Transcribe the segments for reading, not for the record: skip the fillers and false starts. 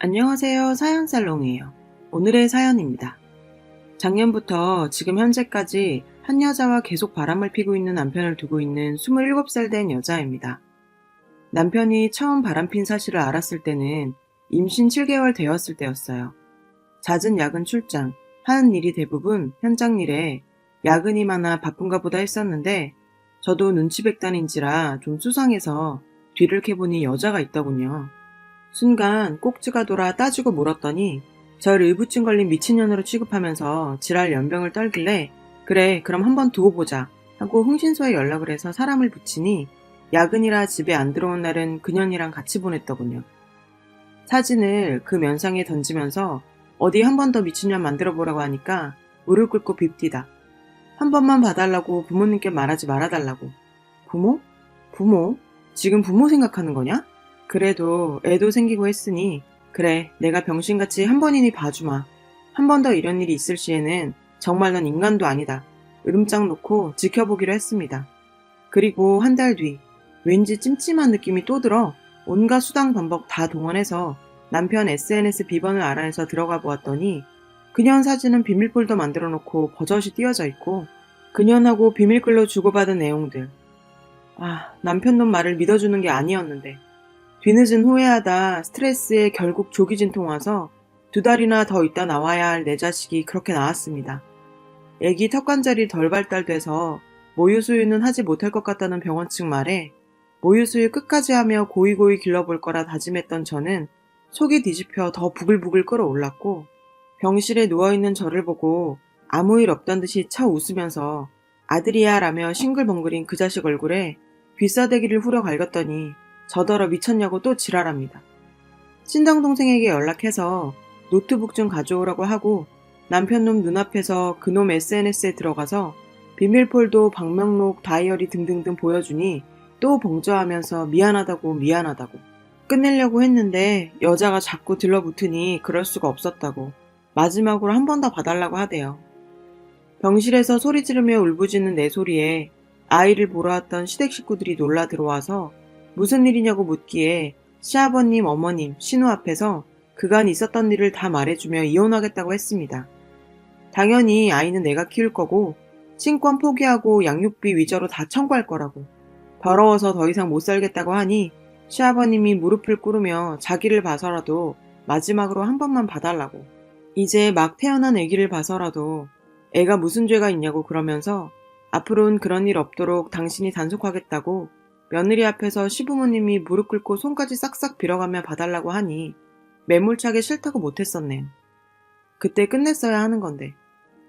안녕하세요. 사연살롱이에요. 오늘의 사연입니다. 작년부터 지금 현재까지 한 여자와 계속 바람을 피고 있는 남편을 두고 있는 27살 된 여자입니다. 남편이 처음 바람핀 사실을 알았을 때는 임신 7개월 되었을 때였어요. 잦은 야근 출장, 하는 일이 대부분 현장 일에 야근이 많아 바쁜가 보다 했었는데 저도 눈치백단인지라 좀 수상해서 뒤를 캐보니 여자가 있더군요. 순간 꼭지가 돌아 따지고 물었더니 절 의부증 걸린 미친년으로 취급하면서 지랄 연병을 떨길래 그래 그럼 한번 두고 보자 하고 흥신소에 연락을 해서 사람을 붙이니 야근이라 집에 안 들어온 날은 그년이랑 같이 보냈더군요. 사진을 그 면상에 던지면서 어디 한 번 더 미친년 만들어 보라고 하니까 무릎 꿇고 빕디다. 한 번만 봐달라고 부모님께 말하지 말아달라고. 부모? 부모? 지금 부모 생각하는 거냐? 그래도 애도 생기고 했으니 그래 내가 병신같이 한 번이니 봐주마. 한 번 더 이런 일이 있을 시에는 정말 넌 인간도 아니다. 으름장 놓고 지켜보기로 했습니다. 그리고 한 달 뒤 왠지 찜찜한 느낌이 또 들어 온갖 수당 방법 다 동원해서 남편 SNS 비번을 알아내서 들어가 보았더니 그년 사진은 비밀폴더 만들어 놓고 버젓이 띄어져 있고 그년하고 비밀글로 주고받은 내용들. 남편 놈 말을 믿어주는 게 아니었는데 뒤늦은 후회하다 스트레스에 결국 조기진통 와서 2달이나 더 있다 나와야 할 내 자식이 그렇게 나왔습니다. 애기 턱관절이 덜 발달돼서 모유수유는 하지 못할 것 같다는 병원 측 말에 모유수유 끝까지 하며 고이고이 길러볼 거라 다짐했던 저는 속이 뒤집혀 더 부글부글 끓어올랐고 병실에 누워있는 저를 보고 아무 일 없던 듯이 차 웃으면서 아들이야 라며 싱글벙글인 그 자식 얼굴에 귀싸대기를 후려 갈겼더니 저더러 미쳤냐고 또 지랄합니다. 친정동생에게 연락해서 노트북 좀 가져오라고 하고 남편놈 눈앞에서 그놈 SNS에 들어가서 비밀폴더, 방명록, 다이어리 등등등 보여주니 또 봉조하면서 미안하다고. 끝내려고 했는데 여자가 자꾸 들러붙으니 그럴 수가 없었다고 마지막으로 한 번 더 봐달라고 하대요. 병실에서 소리 지르며 울부짖는 내 소리에 아이를 보러 왔던 시댁 식구들이 놀라 들어와서 무슨 일이냐고 묻기에 시아버님, 어머님, 신우 앞에서 그간 있었던 일을 다 말해주며 이혼하겠다고 했습니다. 당연히 아이는 내가 키울 거고 친권 포기하고 양육비 위자료 다 청구할 거라고. 더러워서 더 이상 못 살겠다고 하니 시아버님이 무릎을 꿇으며 자기를 봐서라도 마지막으로 한 번만 봐달라고. 이제 막 태어난 아기를 봐서라도 애가 무슨 죄가 있냐고 그러면서 앞으로는 그런 일 없도록 당신이 단속하겠다고 며느리 앞에서 시부모님이 무릎 꿇고 손까지 싹싹 빌어가며 봐달라고 하니 매몰차게 싫다고 못했었네요. 그때 끝냈어야 하는 건데.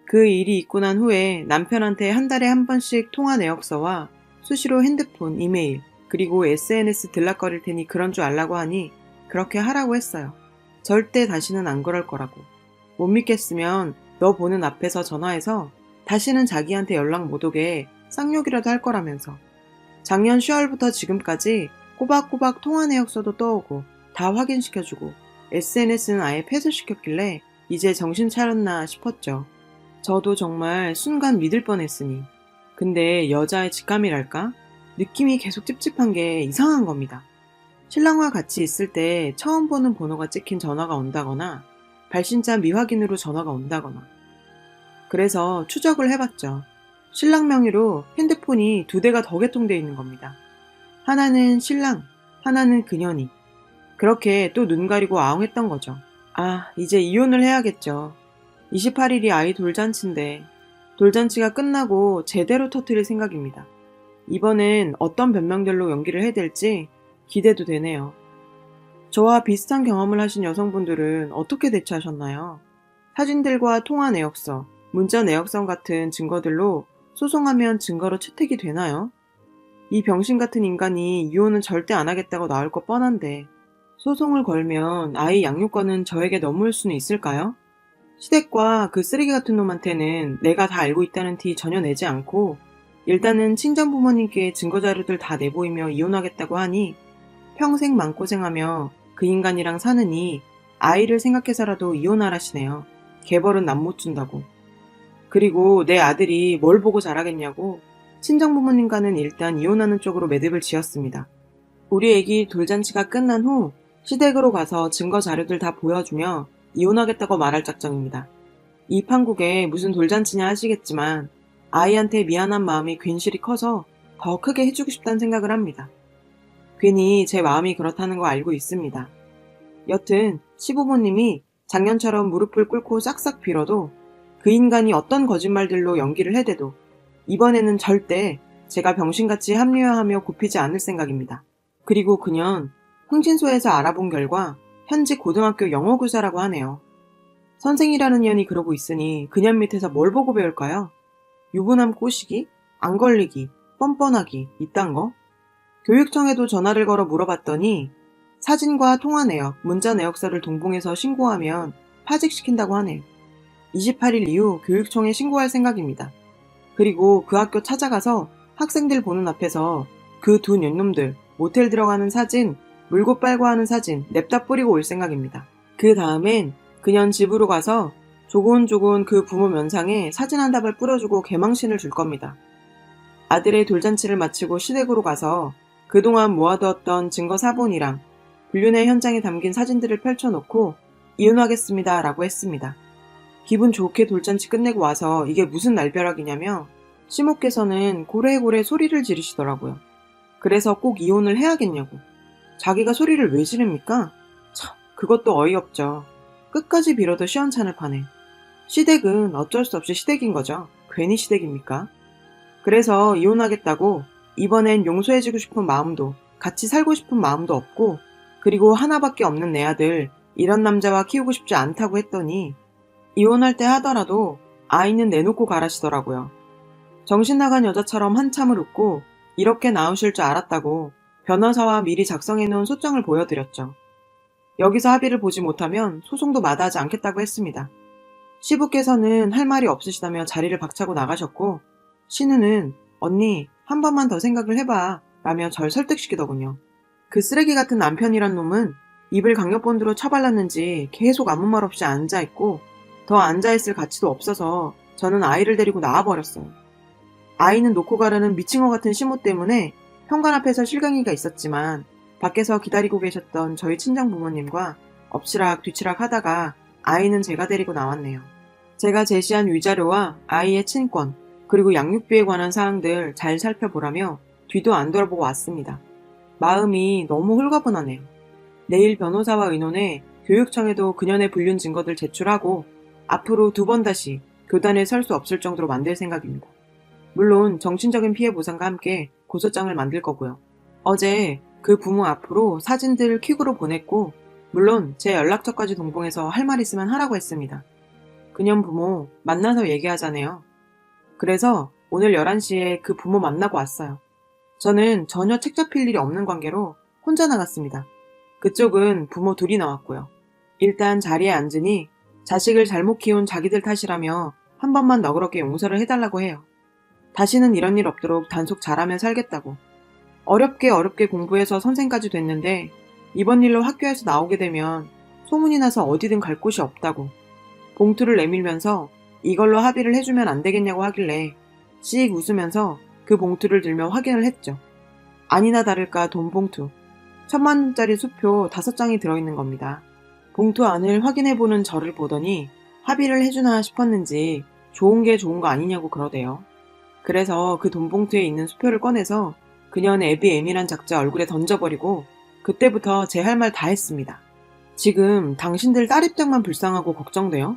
그 일이 있고 난 후에 남편한테 한 달에 한 번씩 통화 내역서와 수시로 핸드폰, 이메일, 그리고 SNS 들락거릴 테니 그런 줄 알라고 하니 그렇게 하라고 했어요. 절대 다시는 안 그럴 거라고. 못 믿겠으면 너 보는 앞에서 전화해서 다시는 자기한테 연락 못 오게 쌍욕이라도 할 거라면서. 작년 10월부터 지금까지 꼬박꼬박 통화 내역서도 떠오고 다 확인시켜주고 SNS는 아예 폐쇄시켰길래 이제 정신 차렸나 싶었죠. 저도 정말 순간 믿을 뻔했으니. 근데 여자의 직감이랄까? 느낌이 계속 찝찝한 게 이상한 겁니다. 신랑과 같이 있을 때 처음 보는 번호가 찍힌 전화가 온다거나 발신자 미확인으로 전화가 온다거나. 그래서 추적을 해봤죠. 신랑 명의로 핸드폰이 2대가 더 개통되어 있는 겁니다. 하나는 신랑, 하나는 그년이. 그렇게 또 눈 가리고 아웅했던 거죠. 이제 이혼을 해야겠죠. 28일이 아이 돌잔치인데 돌잔치가 끝나고 제대로 터뜨릴 생각입니다. 이번엔 어떤 변명들로 연기를 해댈지 기대도 되네요. 저와 비슷한 경험을 하신 여성분들은 어떻게 대처하셨나요? 사진들과 통화 내역서, 문자 내역성 같은 증거들로 소송하면 증거로 채택이 되나요? 이 병신 같은 인간이 이혼은 절대 안 하겠다고 나올 거 뻔한데 소송을 걸면 아이 양육권은 저에게 넘을 수는 있을까요? 시댁과 그 쓰레기 같은 놈한테는 내가 다 알고 있다는 티 전혀 내지 않고 일단은 친정 부모님께 증거자료들 다 내보이며 이혼하겠다고 하니 평생 마음고생하며 그 인간이랑 사느니 아이를 생각해서라도 이혼하라시네요. 개벌은 남 못 준다고. 그리고 내 아들이 뭘 보고 자라겠냐고 친정 부모님과는 일단 이혼하는 쪽으로 매듭을 지었습니다. 우리 애기 돌잔치가 끝난 후 시댁으로 가서 증거 자료들 다 보여주며 이혼하겠다고 말할 작정입니다. 이 판국에 무슨 돌잔치냐 하시겠지만 아이한테 미안한 마음이 괜시리 커서 더 크게 해주고 싶다는 생각을 합니다. 괜히 제 마음이 그렇다는 거 알고 있습니다. 여튼 시부모님이 작년처럼 무릎을 꿇고 싹싹 빌어도 그 인간이 어떤 거짓말들로 연기를 해대도 이번에는 절대 제가 병신같이 합리화하며 굽히지 않을 생각입니다. 그리고 그년 흥신소에서 알아본 결과 현직 고등학교 영어 교사라고 하네요. 선생이라는 년이 그러고 있으니 그년 밑에서 뭘 보고 배울까요? 유부남 꼬시기, 안 걸리기, 뻔뻔하기, 이딴 거? 교육청에도 전화를 걸어 물어봤더니 사진과 통화 내역, 문자 내역서를 동봉해서 신고하면 파직시킨다고 하네요. 28일 이후 교육청에 신고할 생각입니다. 그리고 그 학교 찾아가서 학생들 보는 앞에서 그 두 년놈들 모텔 들어가는 사진, 물고 빨고 하는 사진 냅다 뿌리고 올 생각입니다. 그 다음엔 그년 집으로 가서 조곤조곤 그 부모 면상에 사진 한 답을 뿌려주고 개망신을 줄 겁니다. 아들의 돌잔치를 마치고 시댁으로 가서 그동안 모아두었던 증거 사본이랑 불륜의 현장에 담긴 사진들을 펼쳐놓고 이혼하겠습니다 라고 했습니다. 기분 좋게 돌잔치 끝내고 와서 이게 무슨 날벼락이냐며 시모께서는 고래고래 소리를 지르시더라고요. 그래서 꼭 이혼을 해야겠냐고. 자기가 소리를 왜 지릅니까? 참, 그것도 어이없죠. 끝까지 빌어도 시원찮을 판에. 시댁은 어쩔 수 없이 시댁인 거죠. 괜히 시댁입니까? 그래서 이혼하겠다고 이번엔 용서해주고 싶은 마음도 같이 살고 싶은 마음도 없고 그리고 하나밖에 없는 내 아들 이런 남자와 키우고 싶지 않다고 했더니 이혼할 때 하더라도 아이는 내놓고 가라시더라고요. 정신 나간 여자처럼 한참을 웃고 이렇게 나오실 줄 알았다고 변호사와 미리 작성해놓은 소장을 보여드렸죠. 여기서 합의를 보지 못하면 소송도 마다하지 않겠다고 했습니다. 시부께서는 할 말이 없으시다며 자리를 박차고 나가셨고 신우는 언니 한 번만 더 생각을 해봐 라며 절 설득시키더군요. 그 쓰레기 같은 남편이란 놈은 입을 강력본드로 쳐발랐는지 계속 아무 말 없이 앉아있고 더 앉아있을 가치도 없어서 저는 아이를 데리고 나와버렸어요. 아이는 놓고 가려는 미친 것 같은 시모 때문에 현관 앞에서 실강이가 있었지만 밖에서 기다리고 계셨던 저희 친정 부모님과 엎치락 뒤치락 하다가 아이는 제가 데리고 나왔네요. 제가 제시한 위자료와 아이의 친권 그리고 양육비에 관한 사항들 잘 살펴보라며 뒤도 안 돌아보고 왔습니다. 마음이 너무 홀가분하네요. 내일 변호사와 의논해 교육청에도 그년의 불륜 증거들 제출하고 앞으로 2번 다시 교단에 설 수 없을 정도로 만들 생각입니다. 물론 정신적인 피해 보상과 함께 고소장을 만들 거고요. 어제 그 부모 앞으로 사진들 퀵으로 보냈고 물론 제 연락처까지 동봉해서 할 말 있으면 하라고 했습니다. 그년 부모 만나서 얘기하자네요. 그래서 오늘 11시에 그 부모 만나고 왔어요. 저는 전혀 책 잡힐 일이 없는 관계로 혼자 나갔습니다. 그쪽은 부모 둘이 나왔고요. 일단 자리에 앉으니 자식을 잘못 키운 자기들 탓이라며 한 번만 너그럽게 용서를 해달라고 해요. 다시는 이런 일 없도록 단속 잘하며 살겠다고. 어렵게 공부해서 선생까지 됐는데 이번 일로 학교에서 나오게 되면 소문이 나서 어디든 갈 곳이 없다고. 봉투를 내밀면서 이걸로 합의를 해주면 안 되겠냐고 하길래 씩 웃으면서 그 봉투를 들며 확인을 했죠. 아니나 다를까 돈 봉투. 1000만원짜리 수표 5장이 들어있는 겁니다. 봉투 안을 확인해보는 저를 보더니 합의를 해주나 싶었는지 좋은 게 좋은 거 아니냐고 그러대요. 그래서 그 돈 봉투에 있는 수표를 꺼내서 그년 애비애밀한 작자 얼굴에 던져버리고 그때부터 제 할 말 다 했습니다. 지금 당신들 딸 입장만 불쌍하고 걱정돼요?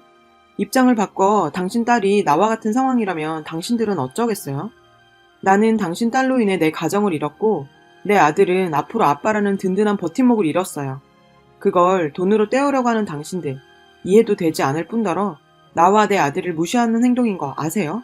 입장을 바꿔 당신 딸이 나와 같은 상황이라면 당신들은 어쩌겠어요? 나는 당신 딸로 인해 내 가정을 잃었고 내 아들은 앞으로 아빠라는 든든한 버팀목을 잃었어요. 그걸 돈으로 떼우려고 하는 당신들 이해도 되지 않을 뿐더러 나와 내 아들을 무시하는 행동인 거 아세요?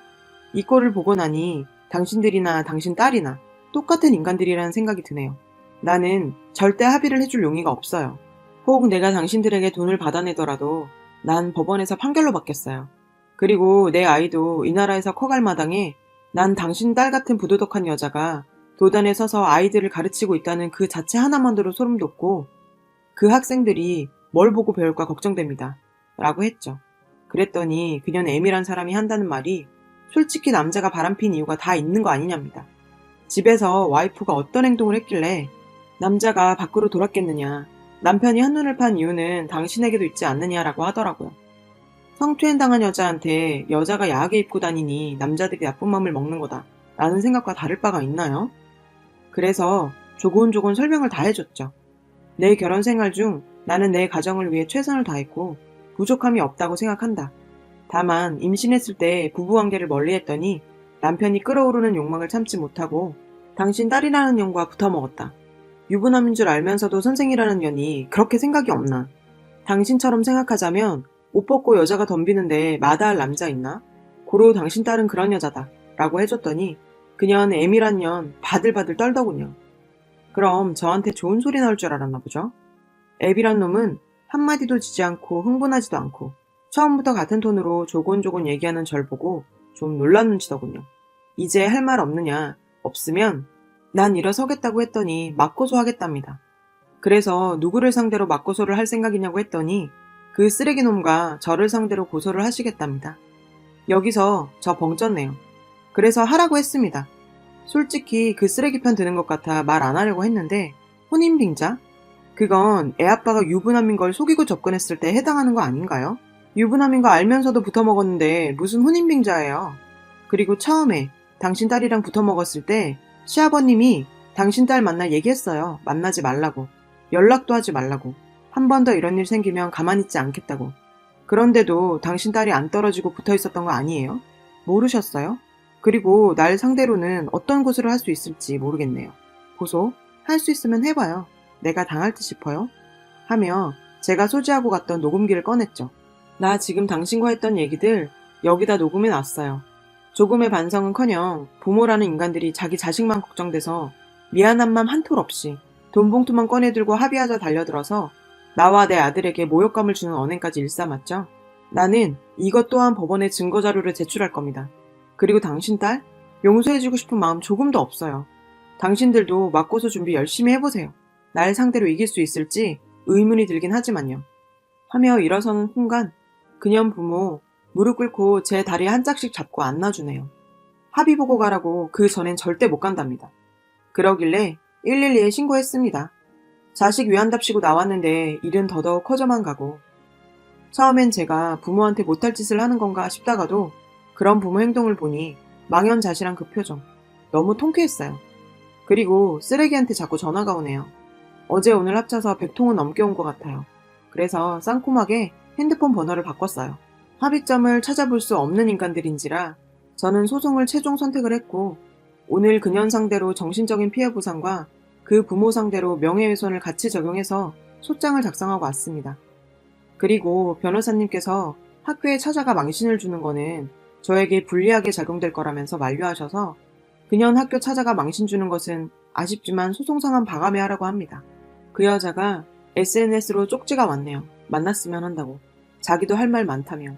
이 꼴을 보고 나니 당신들이나 당신 딸이나 똑같은 인간들이라는 생각이 드네요. 나는 절대 합의를 해줄 용의가 없어요. 혹 내가 당신들에게 돈을 받아내더라도 난 법원에서 판결로 받겠어요. 그리고 내 아이도 이 나라에서 커갈 마당에 난 당신 딸 같은 부도덕한 여자가 도단에 서서 아이들을 가르치고 있다는 그 자체 하나만으로 소름 돋고 그 학생들이 뭘 보고 배울까 걱정됩니다. 라고 했죠. 그랬더니 그년 애밀한 사람이 한다는 말이 솔직히 남자가 바람핀 이유가 다 있는 거 아니냐입니다. 집에서 와이프가 어떤 행동을 했길래 남자가 밖으로 돌았겠느냐. 남편이 한눈을 판 이유는 당신에게도 있지 않느냐라고 하더라고요. 성추행 당한 여자한테 여자가 야하게 입고 다니니 남자들이 나쁜 맘을 먹는 거다 라는 생각과 다를 바가 있나요? 그래서 조곤조곤 설명을 다 해줬죠. 내 결혼 생활 중 나는 내 가정을 위해 최선을 다했고 부족함이 없다고 생각한다. 다만 임신했을 때 부부관계를 멀리했더니 남편이 끓어오르는 욕망을 참지 못하고 당신 딸이라는 년과 붙어먹었다. 유부남인 줄 알면서도 선생이라는 년이 그렇게 생각이 없나? 당신처럼 생각하자면 옷 벗고 여자가 덤비는데 마다할 남자 있나? 고로 당신 딸은 그런 여자다 라고 해줬더니 그년 애미란 년 바들바들 떨더군요. 그럼 저한테 좋은 소리 나올 줄 알았나 보죠? 애비란 놈은 한마디도 지지 않고 흥분하지도 않고 처음부터 같은 톤으로 조곤조곤 얘기하는 절 보고 좀 놀란 눈치더군요. 이제 할 말 없느냐? 없으면 난 일어서겠다고 했더니 맞고소 하겠답니다. 그래서 누구를 상대로 맞고소를 할 생각이냐고 했더니 그 쓰레기놈과 저를 상대로 고소를 하시겠답니다. 여기서 저 벙쪘네요. 그래서 하라고 했습니다. 솔직히 그 쓰레기 편 드는 것 같아 말 안 하려고 했는데 혼인빙자? 그건 애아빠가 유부남인 걸 속이고 접근했을 때 해당하는 거 아닌가요? 유부남인 거 알면서도 붙어먹었는데 무슨 혼인빙자예요. 그리고 처음에 당신 딸이랑 붙어먹었을 때 시아버님이 당신 딸 만날 얘기했어요. 만나지 말라고. 연락도 하지 말라고. 한 번 더 이런 일 생기면 가만히 있지 않겠다고. 그런데도 당신 딸이 안 떨어지고 붙어 있었던 거 아니에요? 모르셨어요? 그리고 날 상대로는 어떤 고소를 할 수 있을지 모르겠네요. 고소? 할 수 있으면 해봐요. 내가 당할 듯 싶어요? 하며 제가 소지하고 갔던 녹음기를 꺼냈죠. 나 지금 당신과 했던 얘기들 여기다 녹음해 놨어요. 조금의 반성은커녕 부모라는 인간들이 자기 자식만 걱정돼서 미안한 맘 한 톨 없이 돈 봉투만 꺼내들고 합의하자 달려들어서 나와 내 아들에게 모욕감을 주는 언행까지 일삼았죠. 나는 이것 또한 법원에 증거자료를 제출할 겁니다. 그리고 당신 딸? 용서해주고 싶은 마음 조금도 없어요. 당신들도 맞고서 준비 열심히 해보세요. 날 상대로 이길 수 있을지 의문이 들긴 하지만요. 하며 일어서는 순간 그년 부모 무릎 꿇고 제 다리 한 짝씩 잡고 안아주네요. 합의 보고 가라고 그 전엔 절대 못 간답니다. 그러길래 112에 신고했습니다. 자식 위한답시고 나왔는데 일은 더더욱 커져만 가고 처음엔 제가 부모한테 못할 짓을 하는 건가 싶다가도 그런 부모 행동을 보니 망연자실한 그 표정 너무 통쾌했어요. 그리고 쓰레기한테 자꾸 전화가 오네요. 어제 오늘 합쳐서 100통은 넘게 온 것 같아요. 그래서 쌍콤하게 핸드폰 번호를 바꿨어요. 합의점을 찾아볼 수 없는 인간들인지라 저는 소송을 최종 선택을 했고 오늘 그년 상대로 정신적인 피해 보상과 그 부모 상대로 명예훼손을 같이 적용해서 소장을 작성하고 왔습니다. 그리고 변호사님께서 학교에 찾아가 망신을 주는 거는 저에게 불리하게 작용될 거라면서 만류하셔서 그년 학교 찾아가 망신 주는 것은 아쉽지만 소송 상한 봐감해 하라고 합니다. 그 여자가 SNS로 쪽지가 왔네요. 만났으면 한다고. 자기도 할 말 많다며.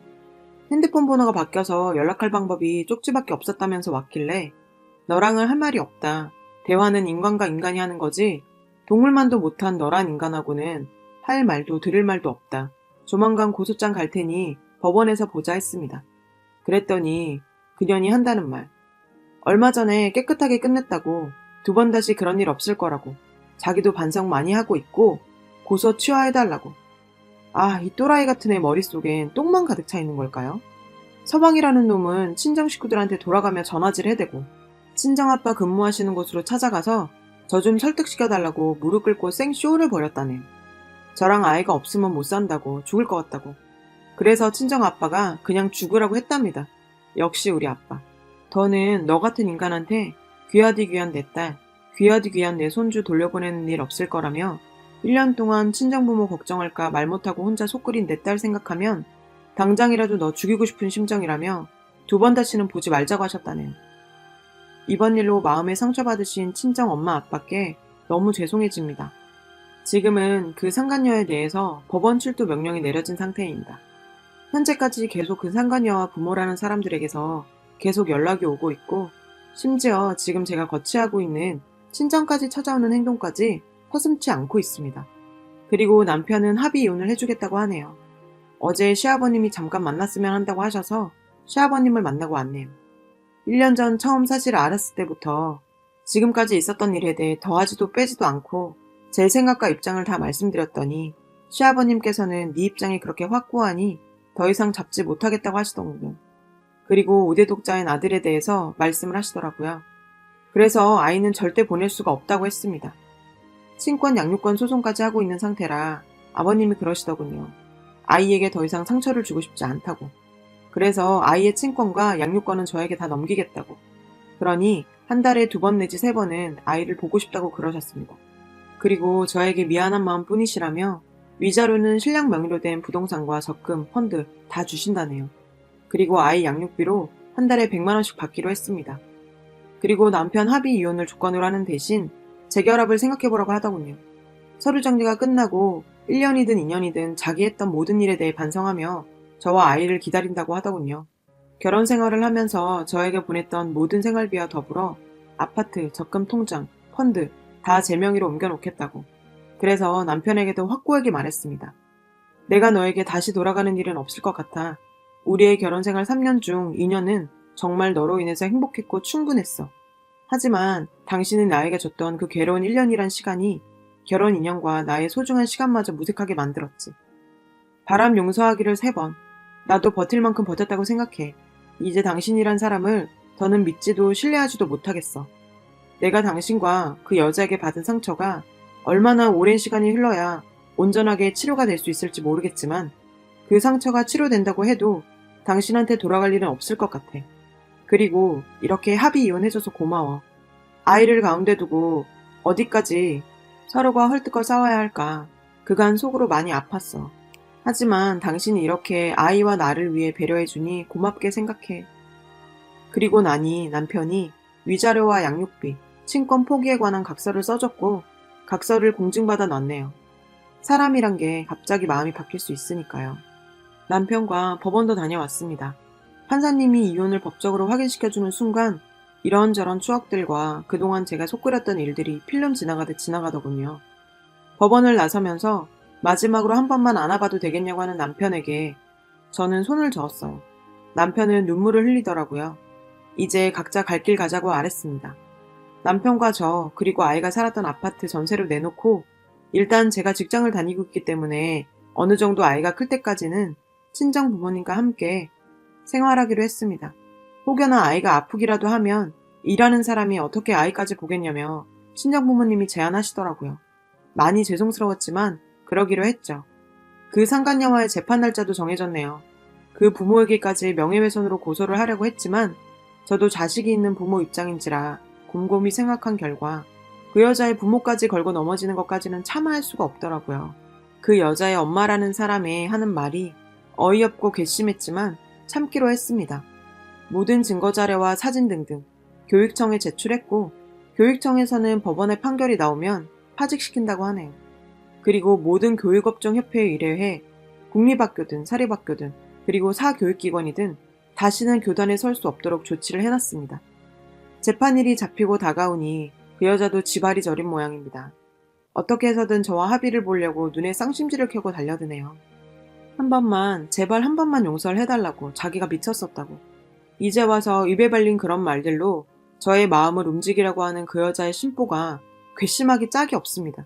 핸드폰 번호가 바뀌어서 연락할 방법이 쪽지밖에 없었다면서 왔길래 너랑은 할 말이 없다. 대화는 인간과 인간이 하는 거지 동물만도 못한 너란 인간하고는 할 말도 들을 말도 없다. 조만간 고소장 갈 테니 법원에서 보자 했습니다. 그랬더니 그년이 한다는 말. 얼마 전에 깨끗하게 끝냈다고 2번 다시 그런 일 없을 거라고 자기도 반성 많이 하고 있고 고소 취하해달라고. 아, 이 또라이 같은 애 머릿속엔 똥만 가득 차 있는 걸까요? 서방이라는 놈은 친정 식구들한테 돌아가며 전화질 해대고 친정아빠 근무하시는 곳으로 찾아가서 저 좀 설득시켜달라고 무릎 꿇고 생쇼를 벌였다네요. 저랑 아이가 없으면 못 산다고 죽을 것 같다고. 그래서 친정아빠가 그냥 죽으라고 했답니다. 역시 우리 아빠. 더는 너 같은 인간한테 귀하디 귀한 내 딸, 귀하디 귀한 내 손주 돌려보내는 일 없을 거라며 1년 동안 친정부모 걱정할까 말 못하고 혼자 속 끓인 내 딸 생각하면 당장이라도 너 죽이고 싶은 심정이라며 2번 다시는 보지 말자고 하셨다네요. 이번 일로 마음에 상처받으신 친정 엄마 아빠께 너무 죄송해집니다. 지금은 그 상간녀에 대해서 법원 출두 명령이 내려진 상태입니다. 현재까지 계속 그 상간녀와 부모라는 사람들에게서 계속 연락이 오고 있고 심지어 지금 제가 거치하고 있는 친정까지 찾아오는 행동까지 서슴지 않고 있습니다. 그리고 남편은 합의 이혼을 해주겠다고 하네요. 어제 시아버님이 잠깐 만났으면 한다고 하셔서 시아버님을 만나고 왔네요. 1년 전 처음 사실을 알았을 때부터 지금까지 있었던 일에 대해 더하지도 빼지도 않고 제 생각과 입장을 다 말씀드렸더니 시아버님께서는 네 입장이 그렇게 확고하니 더 이상 잡지 못하겠다고 하시더군요. 그리고 우대독자인 아들에 대해서 말씀을 하시더라고요. 그래서 아이는 절대 보낼 수가 없다고 했습니다. 친권 양육권 소송까지 하고 있는 상태라 아버님이 그러시더군요. 아이에게 더 이상 상처를 주고 싶지 않다고. 그래서 아이의 친권과 양육권은 저에게 다 넘기겠다고. 그러니 한 달에 2번 내지 3번은 아이를 보고 싶다고 그러셨습니다. 그리고 저에게 미안한 마음 뿐이시라며 위자료는 신랑 명의로 된 부동산과 적금, 펀드 다 주신다네요. 그리고 아이 양육비로 한 달에 100만 원씩 받기로 했습니다. 그리고 남편 합의 이혼을 조건으로 하는 대신 재결합을 생각해보라고 하더군요. 서류 정리가 끝나고 1년이든 2년이든 자기 했던 모든 일에 대해 반성하며 저와 아이를 기다린다고 하더군요. 결혼 생활을 하면서 저에게 보냈던 모든 생활비와 더불어 아파트, 적금 통장, 펀드 다 제 명의로 옮겨놓겠다고. 그래서 남편에게도 확고하게 말했습니다. 내가 너에게 다시 돌아가는 일은 없을 것 같아. 우리의 결혼 생활 3년 중 2년은 정말 너로 인해서 행복했고 충분했어. 하지만 당신은 나에게 줬던 그 괴로운 1년이란 시간이 결혼 2년과 나의 소중한 시간마저 무색하게 만들었지. 바람 용서하기를 3번. 나도 버틸 만큼 버텼다고 생각해. 이제 당신이란 사람을 더는 믿지도 신뢰하지도 못하겠어. 내가 당신과 그 여자에게 받은 상처가 얼마나 오랜 시간이 흘러야 온전하게 치료가 될 수 있을지 모르겠지만 그 상처가 치료된다고 해도 당신한테 돌아갈 일은 없을 것 같아. 그리고 이렇게 합의 이혼해줘서 고마워. 아이를 가운데 두고 어디까지 서로가 헐뜯고 싸워야 할까. 그간 속으로 많이 아팠어. 하지만 당신이 이렇게 아이와 나를 위해 배려해주니 고맙게 생각해. 그리고 나니 남편이 위자료와 양육비, 친권 포기에 관한 각서를 써줬고 각서를 공증받아 놨네요. 사람이란 게 갑자기 마음이 바뀔 수 있으니까요. 남편과 법원도 다녀왔습니다. 판사님이 이혼을 법적으로 확인시켜주는 순간 이런저런 추억들과 그동안 제가 속끓였던 일들이 필름 지나가듯 지나가더군요. 법원을 나서면서 마지막으로 한 번만 안아봐도 되겠냐고 하는 남편에게 저는 손을 저었어요. 남편은 눈물을 흘리더라고요. 이제 각자 갈 길 가자고 말했습니다. 남편과 저 그리고 아이가 살았던 아파트 전세로 내놓고 일단 제가 직장을 다니고 있기 때문에 어느 정도 아이가 클 때까지는 친정 부모님과 함께 생활하기로 했습니다. 혹여나 아이가 아프기라도 하면 일하는 사람이 어떻게 아이까지 보겠냐며 친정 부모님이 제안하시더라고요. 많이 죄송스러웠지만 그러기로 했죠. 그 상간녀와의 재판 날짜도 정해졌네요. 그 부모에게까지 명예훼손으로 고소를 하려고 했지만 저도 자식이 있는 부모 입장인지라 곰곰이 생각한 결과 그 여자의 부모까지 걸고 넘어지는 것까지는 참아할 수가 없더라고요. 그 여자의 엄마라는 사람의 하는 말이 어이없고 괘씸했지만 참기로 했습니다. 모든 증거자료와 사진 등등 교육청에 제출했고 교육청에서는 법원의 판결이 나오면 파직시킨다고 하네요. 그리고 모든 교육업종 협회에 의뢰해 국립학교든 사립학교든 그리고 사교육기관이든 다시는 교단에 설 수 없도록 조치를 해놨습니다. 재판일이 잡히고 다가오니 그 여자도 지발이 저린 모양입니다. 어떻게 해서든 저와 합의를 보려고 눈에 쌍심지를 켜고 달려드네요. 한 번만, 제발 한 번만 용서를 해달라고 자기가 미쳤었다고. 이제 와서 입에 발린 그런 말들로 저의 마음을 움직이려고 하는 그 여자의 심보가 괘씸하기 짝이 없습니다.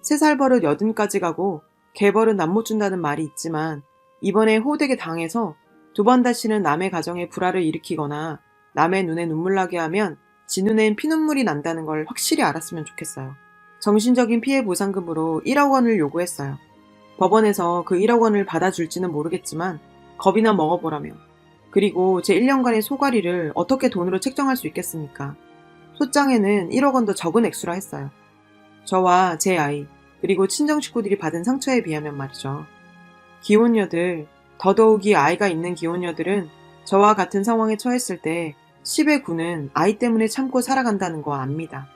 3살 버릇 80까지 가고 개벌은 남 못 준다는 말이 있지만 이번에 호되게 당해서 2번 다시는 남의 가정에 불화를 일으키거나 남의 눈에 눈물 나게 하면 지 눈엔 피눈물이 난다는 걸 확실히 알았으면 좋겠어요. 정신적인 피해 보상금으로 1억 원을 요구했어요. 법원에서 그 1억 원을 받아줄지는 모르겠지만 겁이나 먹어보라며. 그리고 제 1년간의 소가리를 어떻게 돈으로 책정할 수 있겠습니까? 소장에는 1억 원도 적은 액수라 했어요. 저와 제 아이, 그리고 친정 식구들이 받은 상처에 비하면 말이죠. 기혼녀들, 더더욱이 아이가 있는 기혼녀들은 저와 같은 상황에 처했을 때 10의 9는 아이 때문에 참고 살아간다는 거 압니다.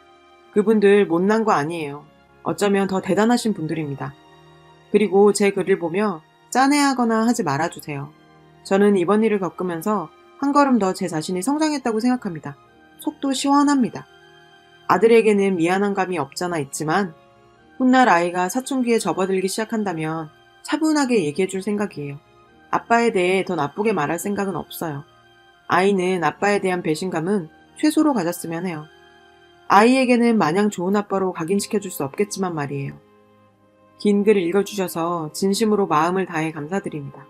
그분들 못난 거 아니에요. 어쩌면 더 대단하신 분들입니다. 그리고 제 글을 보며 짠해하거나 하지 말아주세요. 저는 이번 일을 겪으면서 한 걸음 더 제 자신이 성장했다고 생각합니다. 속도 시원합니다. 아들에게는 미안한 감이 없잖아 있지만 훗날 아이가 사춘기에 접어들기 시작한다면 차분하게 얘기해줄 생각이에요. 아빠에 대해 더 나쁘게 말할 생각은 없어요. 아이는 아빠에 대한 배신감은 최소로 가졌으면 해요. 아이에게는 마냥 좋은 아빠로 각인시켜줄 수 없겠지만 말이에요. 긴 글 읽어주셔서 진심으로 마음을 다해 감사드립니다.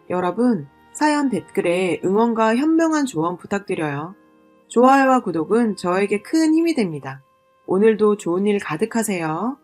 여러분, 사연 댓글에 응원과 현명한 조언 부탁드려요. 좋아요와 구독은 저에게 큰 힘이 됩니다. 오늘도 좋은 일 가득하세요.